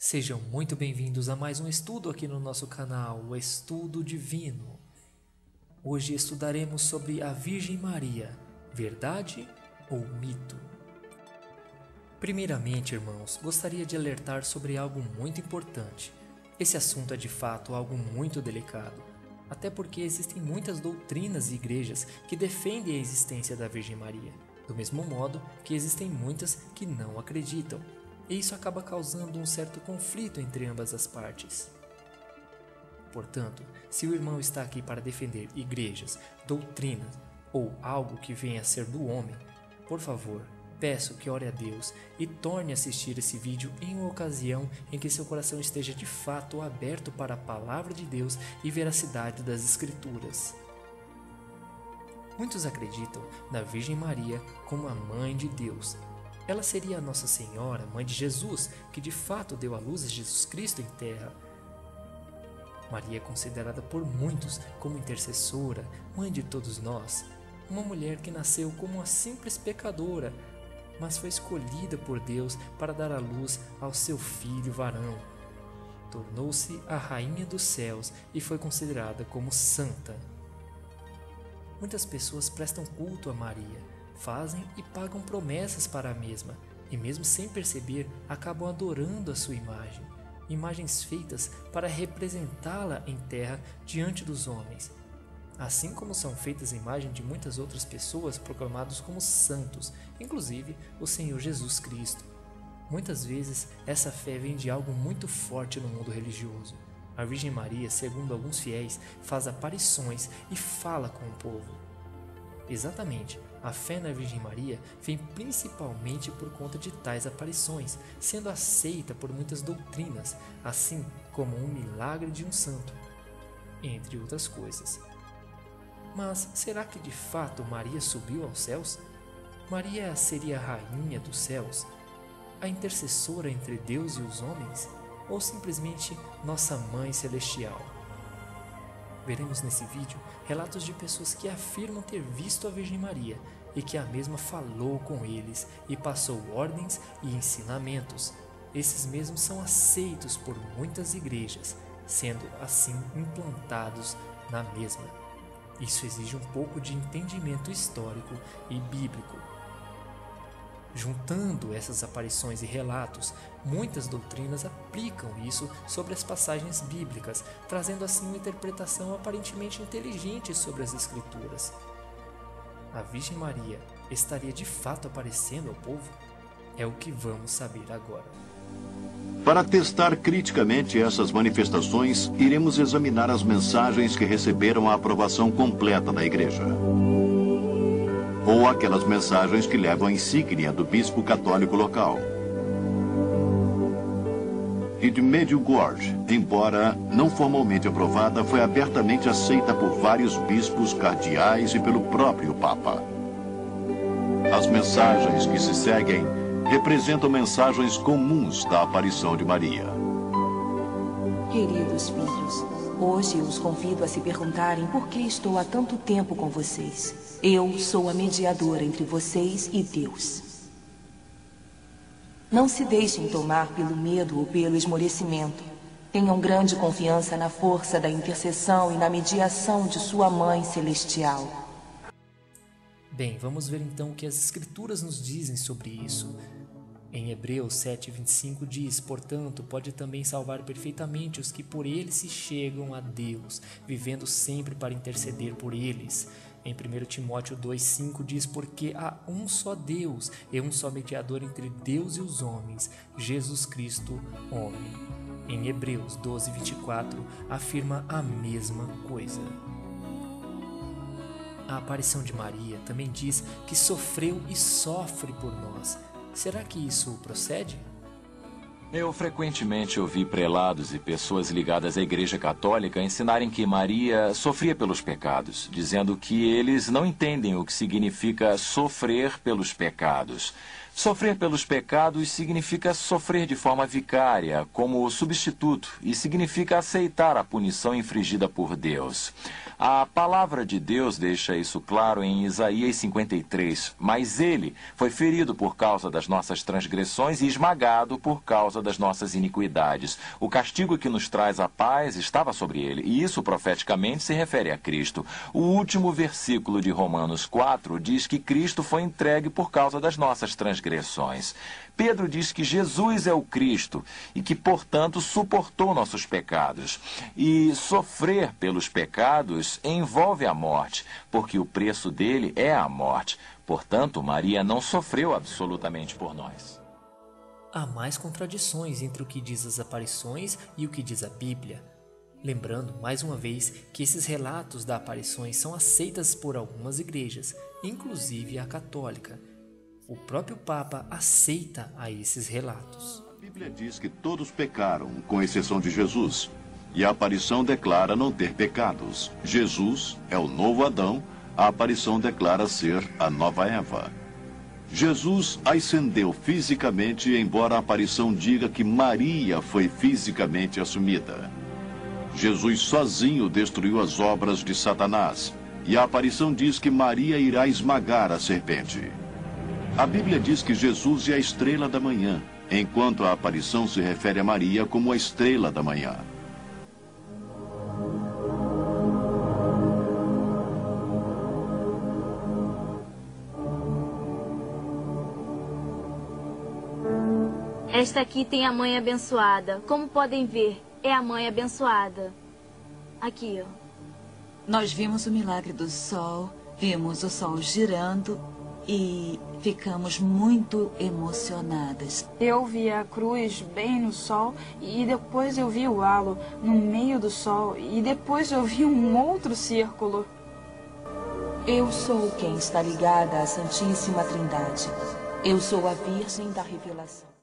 Sejam muito bem-vindos a mais um estudo aqui no nosso canal, o Estudo Divino. Hoje estudaremos sobre a Virgem Maria, verdade ou mito? Primeiramente, irmãos, gostaria de alertar sobre algo muito importante. Esse assunto é de fato algo muito delicado, até porque existem muitas doutrinas e igrejas que defendem a existência da Virgem Maria, do mesmo modo que existem muitas que não acreditam. E isso acaba causando um certo conflito entre ambas as partes. Portanto, se o irmão está aqui para defender igrejas, doutrinas ou algo que venha a ser do homem, por favor, peço que ore a Deus e torne a assistir esse vídeo em uma ocasião em que seu coração esteja de fato aberto para a palavra de Deus e veracidade das Escrituras. Muitos acreditam na Virgem Maria como a Mãe de Deus. Ela seria a Nossa Senhora, Mãe de Jesus, que de fato deu à luz a Jesus Cristo em terra. Maria é considerada por muitos como intercessora, mãe de todos nós, uma mulher que nasceu como uma simples pecadora, mas foi escolhida por Deus para dar à luz ao seu filho varão. Tornou-se a Rainha dos Céus e foi considerada como santa. Muitas pessoas prestam culto a Maria, fazem e pagam promessas para a mesma, e mesmo sem perceber, acabam adorando a sua imagem, imagens feitas para representá-la em terra diante dos homens, assim como são feitas imagens de muitas outras pessoas proclamados como santos, inclusive o Senhor Jesus Cristo. Muitas vezes essa fé vem de algo muito forte no mundo religioso. A Virgem Maria, segundo alguns fiéis, faz aparições e fala com o povo. Exatamente, a fé na Virgem Maria vem principalmente por conta de tais aparições, sendo aceita por muitas doutrinas, assim como um milagre de um santo, entre outras coisas. Mas será que de fato Maria subiu aos céus? Maria seria a rainha dos céus, a intercessora entre Deus e os homens, ou simplesmente nossa Mãe Celestial? Veremos nesse vídeo relatos de pessoas que afirmam ter visto a Virgem Maria e que a mesma falou com eles e passou ordens e ensinamentos. Esses mesmos são aceitos por muitas igrejas, sendo assim implantados na mesma. Isso exige um pouco de entendimento histórico e bíblico. Juntando essas aparições e relatos, muitas doutrinas aplicam isso sobre as passagens bíblicas, trazendo assim uma interpretação aparentemente inteligente sobre as Escrituras. A Virgem Maria estaria de fato aparecendo ao povo? É o que vamos saber agora. Para testar criticamente essas manifestações, iremos examinar as mensagens que receberam a aprovação completa da Igreja. Ou aquelas mensagens que levam a insígnia do bispo católico local. E de Medjugorje, embora não formalmente aprovada, foi abertamente aceita por vários bispos, cardeais e pelo próprio Papa. As mensagens que se seguem representam mensagens comuns da aparição de Maria. Queridos filhos, hoje eu os convido a se perguntarem por que estou há tanto tempo com vocês. Eu sou a mediadora entre vocês e Deus. Não se deixem tomar pelo medo ou pelo esmorecimento. Tenham grande confiança na força da intercessão e na mediação de sua Mãe Celestial. Bem, vamos ver então o que as Escrituras nos dizem sobre isso. Em Hebreus 7:25 diz: portanto, pode também salvar perfeitamente os que por ele se chegam a Deus, vivendo sempre para interceder por eles. Em 1 Timóteo 2:5 diz: porque há um só Deus e um só mediador entre Deus e os homens, Jesus Cristo, homem. Em Hebreus 12:24 afirma a mesma coisa. A aparição de Maria também diz que sofreu e sofre por nós. Será que isso procede? Eu frequentemente ouvi prelados e pessoas ligadas à Igreja Católica ensinarem que Maria sofria pelos pecados, dizendo que eles não entendem o que significa sofrer pelos pecados. Sofrer pelos pecados significa sofrer de forma vicária, como substituto, e significa aceitar a punição infligida por Deus. A palavra de Deus deixa isso claro em Isaías 53. Mas ele foi ferido por causa das nossas transgressões e esmagado por causa das nossas iniquidades. O castigo que nos traz a paz estava sobre ele, e isso profeticamente se refere a Cristo. O último versículo de Romanos 4 diz que Cristo foi entregue por causa das nossas transgressões. Pedro diz que Jesus é o Cristo e que, portanto, suportou nossos pecados. E sofrer pelos pecados envolve a morte, porque o preço dele é a morte. Portanto, Maria não sofreu absolutamente por nós. Há mais contradições entre o que diz as aparições e o que diz a Bíblia. Lembrando, mais uma vez, que esses relatos das aparições são aceitas por algumas igrejas, inclusive a católica. O próprio Papa aceita a esses relatos. A Bíblia diz que todos pecaram, com exceção de Jesus. E a aparição declara não ter pecados. Jesus é o novo Adão, a aparição declara ser a nova Eva. Jesus ascendeu fisicamente, embora a aparição diga que Maria foi fisicamente assumida. Jesus sozinho destruiu as obras de Satanás, e a aparição diz que Maria irá esmagar a serpente. A Bíblia diz que Jesus é a estrela da manhã, enquanto a aparição se refere a Maria como a estrela da manhã. Esta aqui tem a mãe abençoada. Como podem ver, é a mãe abençoada. Aqui, ó. Nós vimos o milagre do sol, vimos o sol girando e ficamos muito emocionadas. Eu vi a cruz bem no sol e depois eu vi o halo no meio do sol e depois eu vi um outro círculo. Eu sou quem está ligada à Santíssima Trindade. Eu sou a Virgem da Revelação.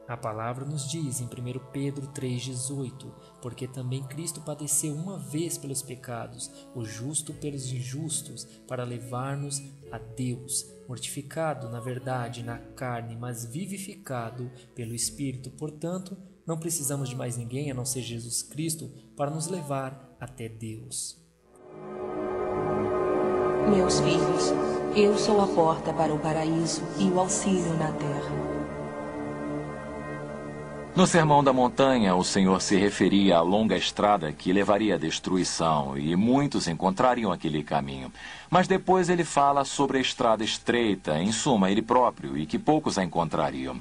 A palavra nos diz em 1 Pedro 3,18, porque também Cristo padeceu uma vez pelos pecados, o justo pelos injustos, para levar-nos a Deus, mortificado na verdade na carne, mas vivificado pelo Espírito. Portanto, não precisamos de mais ninguém a não ser Jesus Cristo para nos levar até Deus. Meus filhos, eu sou a porta para o paraíso e o auxílio na terra. No Sermão da Montanha, o Senhor se referia à longa estrada que levaria à destruição, e muitos encontrariam aquele caminho. Mas depois ele fala sobre a estrada estreita, em suma, ele próprio, e que poucos a encontrariam.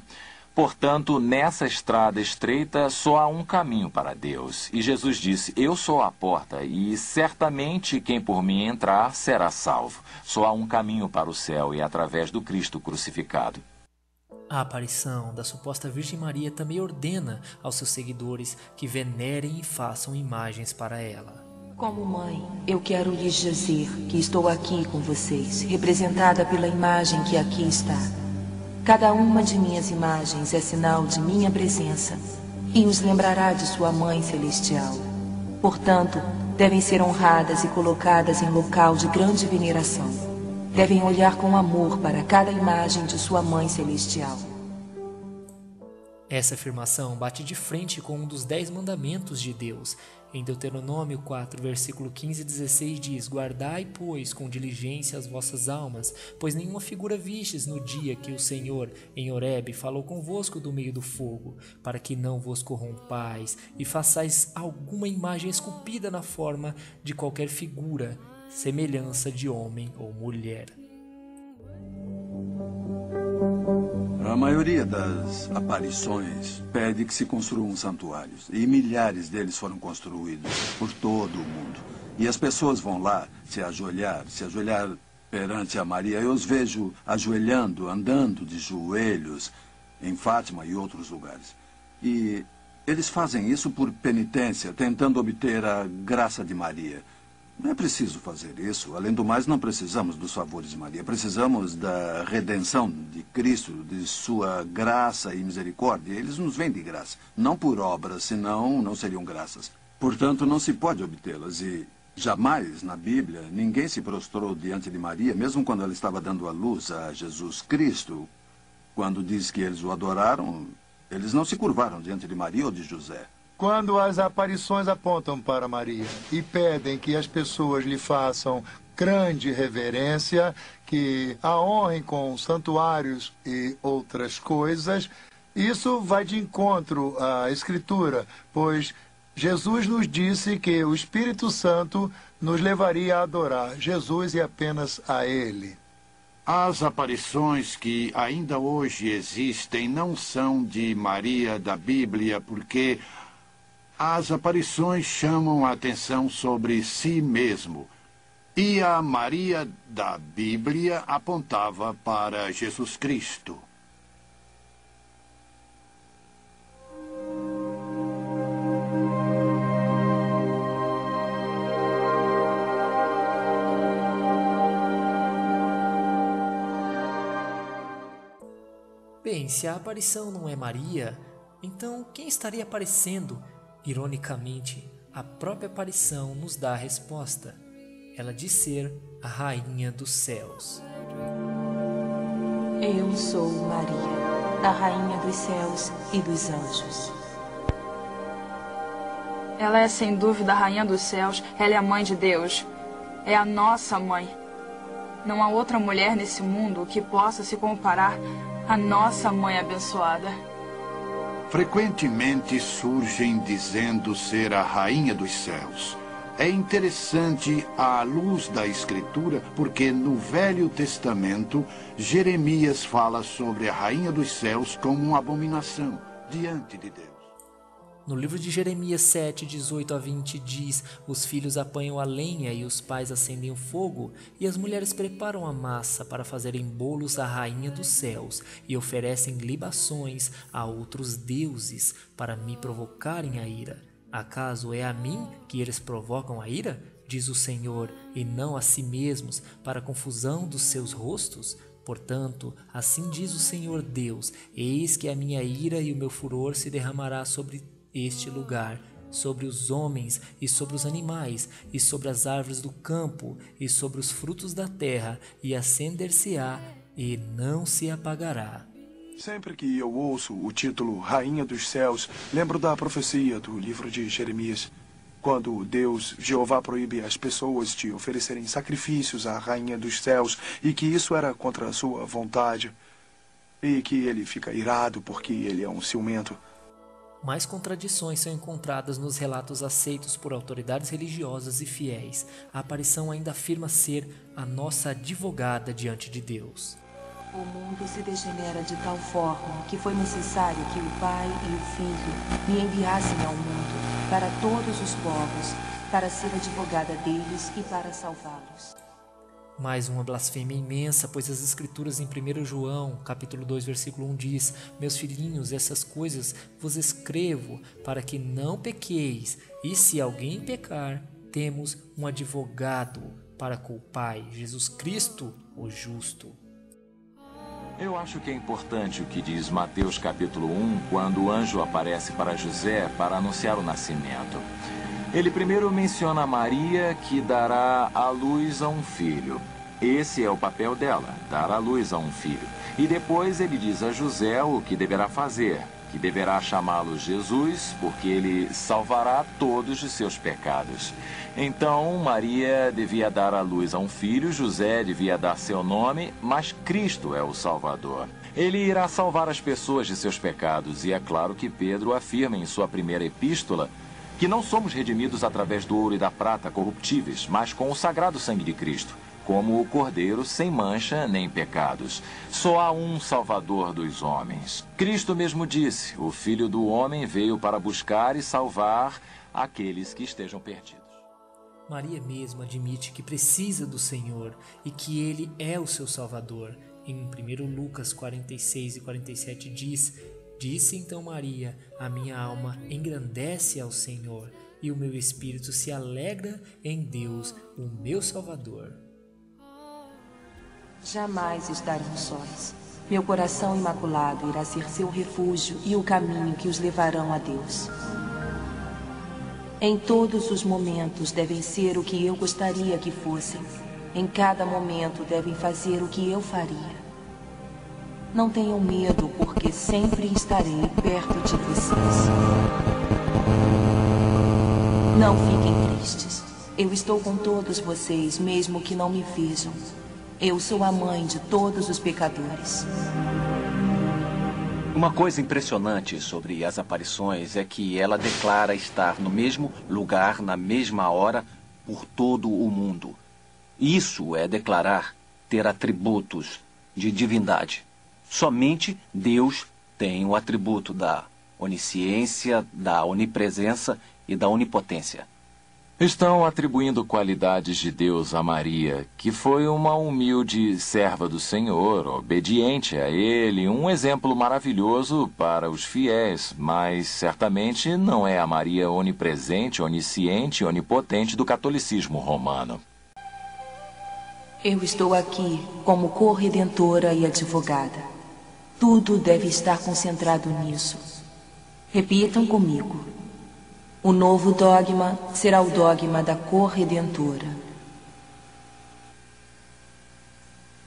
Portanto, nessa estrada estreita só há um caminho para Deus. E Jesus disse, eu sou a porta, e certamente quem por mim entrar será salvo. Só há um caminho para o céu, e é através do Cristo crucificado. A aparição da suposta Virgem Maria também ordena aos seus seguidores que venerem e façam imagens para ela. Como mãe, eu quero lhes dizer que estou aqui com vocês, representada pela imagem que aqui está. Cada uma de minhas imagens é sinal de minha presença e os lembrará de sua Mãe Celestial. Portanto, devem ser honradas e colocadas em local de grande veneração. Devem olhar com amor para cada imagem de sua Mãe Celestial. Essa afirmação bate de frente com um dos 10 mandamentos de Deus. Em Deuteronômio 4, versículo 15 e 16 diz, guardai, pois, com diligência as vossas almas, pois nenhuma figura vistes no dia que o Senhor, em Horebe, falou convosco do meio do fogo, para que não vos corrompais e façais alguma imagem esculpida na forma de qualquer figura, semelhança de homem ou mulher. A maioria das aparições pede que se construam santuários, e milhares deles foram construídos por todo o mundo. E as pessoas vão lá se ajoelhar perante a Maria. Eu os vejo ajoelhando, andando de joelhos em Fátima e outros lugares. E eles fazem isso por penitência, tentando obter a graça de Maria. Não é preciso fazer isso. Além do mais, não precisamos dos favores de Maria. Precisamos da redenção de Cristo, de sua graça e misericórdia. Eles nos vêm de graça. Não por obras, senão não seriam graças. Portanto, não se pode obtê-las. E jamais, na Bíblia, ninguém se prostrou diante de Maria, mesmo quando ela estava dando à luz a Jesus Cristo. Quando diz que eles o adoraram, eles não se curvaram diante de Maria ou de José. Quando as aparições apontam para Maria e pedem que as pessoas lhe façam grande reverência, que a honrem com santuários e outras coisas, isso vai de encontro à Escritura, pois Jesus nos disse que o Espírito Santo nos levaria a adorar Jesus e apenas a Ele. As aparições que ainda hoje existem não são de Maria da Bíblia, porque as aparições chamam a atenção sobre si mesmo. E a Maria da Bíblia apontava para Jesus Cristo. Bem, se a aparição não é Maria, então quem estaria aparecendo? Ironicamente, a própria aparição nos dá a resposta. Ela diz ser a Rainha dos Céus. Eu sou Maria, a Rainha dos Céus e dos Anjos. Ela é sem dúvida a Rainha dos Céus, ela é a Mãe de Deus. É a nossa mãe. Não há outra mulher nesse mundo que possa se comparar à nossa Mãe abençoada. Frequentemente surgem dizendo ser a Rainha dos Céus. É interessante à luz da Escritura, porque no Velho Testamento, Jeremias fala sobre a Rainha dos Céus como uma abominação diante de Deus. No livro de Jeremias 7, 18 a 20 diz: os filhos apanham a lenha e os pais acendem o fogo, e as mulheres preparam a massa para fazerem bolos à Rainha dos Céus, e oferecem libações a outros deuses para me provocarem a ira. Acaso é a mim que eles provocam a ira? Diz o Senhor, e não a si mesmos, para a confusão dos seus rostos? Portanto, assim diz o Senhor Deus: eis que a minha ira e o meu furor se derramará sobre este lugar, sobre os homens e sobre os animais, e sobre as árvores do campo, e sobre os frutos da terra, e acender-se-á, e não se apagará. Sempre que eu ouço o título Rainha dos Céus, lembro da profecia do livro de Jeremias, quando Deus, Jeová, proíbe as pessoas de oferecerem sacrifícios à Rainha dos Céus, e que isso era contra a sua vontade, e que ele fica irado porque ele é um ciumento. Mais contradições são encontradas nos relatos aceitos por autoridades religiosas e fiéis. A aparição ainda afirma ser a nossa advogada diante de Deus. O mundo se degenera de tal forma que foi necessário que o Pai e o Filho me enviassem ao mundo para todos os povos, para ser advogada deles e para salvá-los. Mais uma blasfêmia imensa, pois as Escrituras em 1 João, capítulo 2, versículo 1 diz: meus filhinhos, essas coisas vos escrevo para que não pequeis, e se alguém pecar, temos um advogado para com o Pai, Jesus Cristo, o justo. Eu acho que é importante o que diz Mateus capítulo 1, quando o anjo aparece para José para anunciar o nascimento. Ele primeiro menciona Maria, que dará à luz a um filho. Esse é o papel dela, dar à luz a um filho. E depois ele diz a José o que deverá fazer, que deverá chamá-lo Jesus, porque ele salvará todos de seus pecados. Então, Maria devia dar à luz a um filho, José devia dar seu nome, mas Cristo é o Salvador. Ele irá salvar as pessoas de seus pecados, e é claro que Pedro afirma em sua primeira epístola que não somos redimidos através do ouro e da prata corruptíveis, mas com o sagrado sangue de Cristo, como o Cordeiro sem mancha nem pecados. Só há um Salvador dos homens. Cristo mesmo disse: o Filho do Homem veio para buscar e salvar aqueles que estejam perdidos. Maria mesmo admite que precisa do Senhor e que Ele é o seu Salvador. Em 1 Lucas 46 e 47 diz: disse então Maria: a minha alma engrandece ao Senhor, e o meu espírito se alegra em Deus, o meu Salvador. Jamais estarão sós. Meu coração imaculado irá ser seu refúgio e o caminho que os levarão a Deus. Em todos os momentos devem ser o que eu gostaria que fossem. Em cada momento devem fazer o que eu faria. Não tenham medo, porque sempre estarei perto de vocês. Não fiquem tristes. Eu estou com todos vocês, mesmo que não me vejam. Eu sou a mãe de todos os pecadores. Uma coisa impressionante sobre as aparições é que ela declara estar no mesmo lugar, na mesma hora, por todo o mundo. Isso é declarar ter atributos de divindade. Somente Deus tem o atributo da onisciência, da onipresença e da onipotência. Estão atribuindo qualidades de Deus a Maria, que foi uma humilde serva do Senhor, obediente a Ele, um exemplo maravilhoso para os fiéis, mas certamente não é a Maria onipresente, onisciente e onipotente do catolicismo romano. Eu estou aqui como corredentora e advogada. Tudo deve estar concentrado nisso. Repitam comigo. O novo dogma será o dogma da corredentora.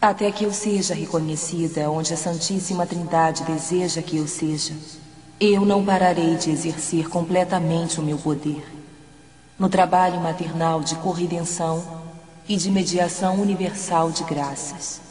Até que eu seja reconhecida onde a Santíssima Trindade deseja que eu seja, eu não pararei de exercer completamente o meu poder. No trabalho maternal de corredenção e de mediação universal de graças.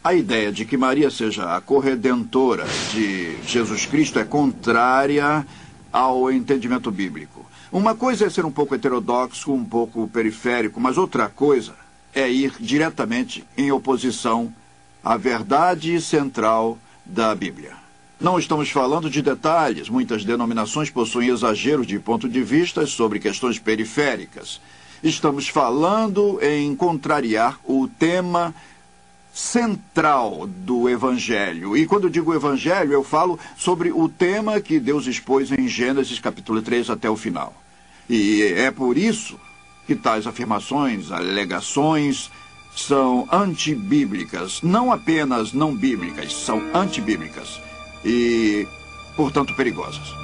A ideia de que Maria seja a corredentora de Jesus Cristo é contrária ao entendimento bíblico. Uma coisa é ser um pouco heterodoxo, um pouco periférico, mas outra coisa é ir diretamente em oposição à verdade central da Bíblia. Não estamos falando de detalhes. Muitas denominações possuem exagero de ponto de vista sobre questões periféricas. Estamos falando em contrariar o tema central do Evangelho. E quando eu digo Evangelho, eu falo sobre o tema que Deus expôs em Gênesis capítulo 3 até o final. E é por isso que tais afirmações, alegações, são antibíblicas. Não apenas não bíblicas, são antibíblicas. E, portanto, perigosas.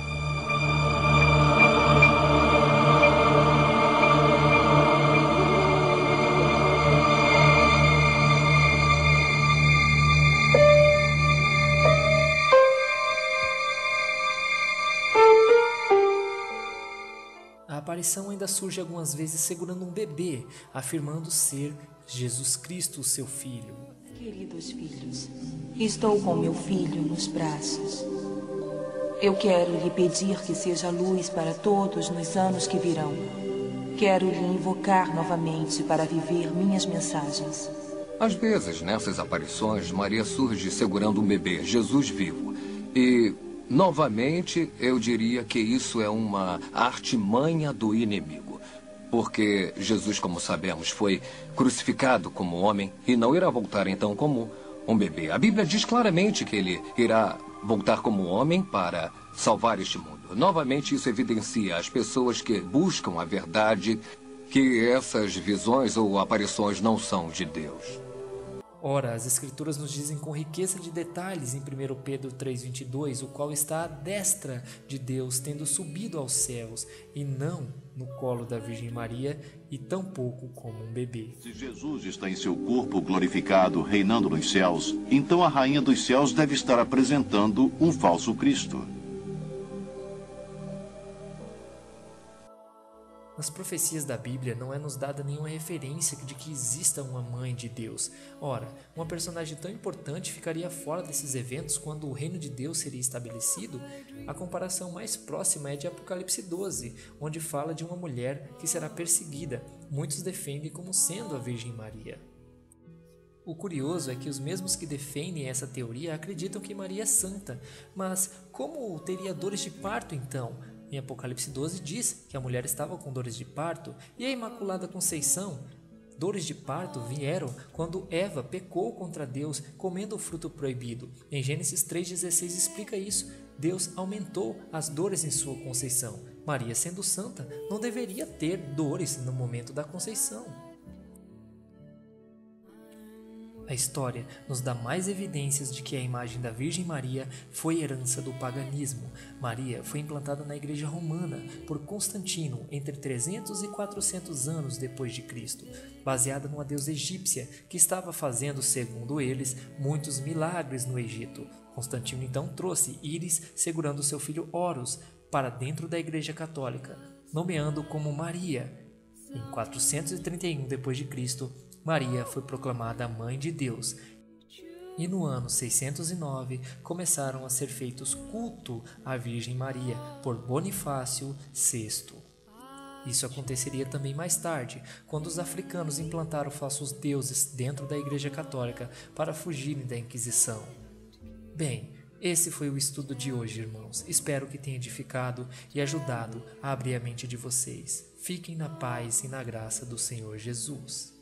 A aparição ainda surge algumas vezes segurando um bebê, afirmando ser Jesus Cristo, seu filho. Queridos filhos, estou com meu filho nos braços. Eu quero lhe pedir que seja luz para todos nos anos que virão. Quero lhe invocar novamente para viver minhas mensagens. Às vezes, nessas aparições, Maria surge segurando um bebê, Jesus vivo. E, novamente, eu diria que isso é uma artimanha do inimigo. Porque Jesus, como sabemos, foi crucificado como homem e não irá voltar então como um bebê. A Bíblia diz claramente que ele irá voltar como homem para salvar este mundo. Novamente, isso evidencia às pessoas que buscam a verdade que essas visões ou aparições não são de Deus. Ora, as Escrituras nos dizem com riqueza de detalhes em 1 Pedro 3,22, o qual está à destra de Deus, tendo subido aos céus, e não no colo da Virgem Maria, e tampouco como um bebê. Se Jesus está em seu corpo glorificado, reinando nos céus, então a Rainha dos Céus deve estar apresentando um falso Cristo. Nas profecias da Bíblia não é nos dada nenhuma referência de que exista uma mãe de Deus. Ora, uma personagem tão importante ficaria fora desses eventos quando o reino de Deus seria estabelecido? A comparação mais próxima é de Apocalipse 12, onde fala de uma mulher que será perseguida. Muitos defendem como sendo a Virgem Maria. O curioso é que os mesmos que defendem essa teoria acreditam que Maria é santa. Mas como teria dores de parto então? Em Apocalipse 12 diz que a mulher estava com dores de parto, e a Imaculada Conceição? Dores de parto vieram quando Eva pecou contra Deus comendo o fruto proibido. Em Gênesis 3,16 explica isso. Deus aumentou as dores em sua conceição. Maria, sendo santa, não deveria ter dores no momento da conceição. A história nos dá mais evidências de que a imagem da Virgem Maria foi herança do paganismo. Maria foi implantada na Igreja Romana por Constantino entre 300 e 400 anos depois de Cristo, baseada numa deusa egípcia que estava fazendo, segundo eles, muitos milagres no Egito. Constantino então trouxe Íris segurando seu filho Horus para dentro da Igreja Católica, nomeando como Maria. Em 431 d.C., Maria foi proclamada a Mãe de Deus, e no ano 609 começaram a ser feitos culto à Virgem Maria por Bonifácio VI. Isso aconteceria também mais tarde, quando os africanos implantaram falsos deuses dentro da Igreja Católica para fugirem da Inquisição. Bem, esse foi o estudo de hoje, irmãos. Espero que tenha edificado e ajudado a abrir a mente de vocês. Fiquem na paz e na graça do Senhor Jesus.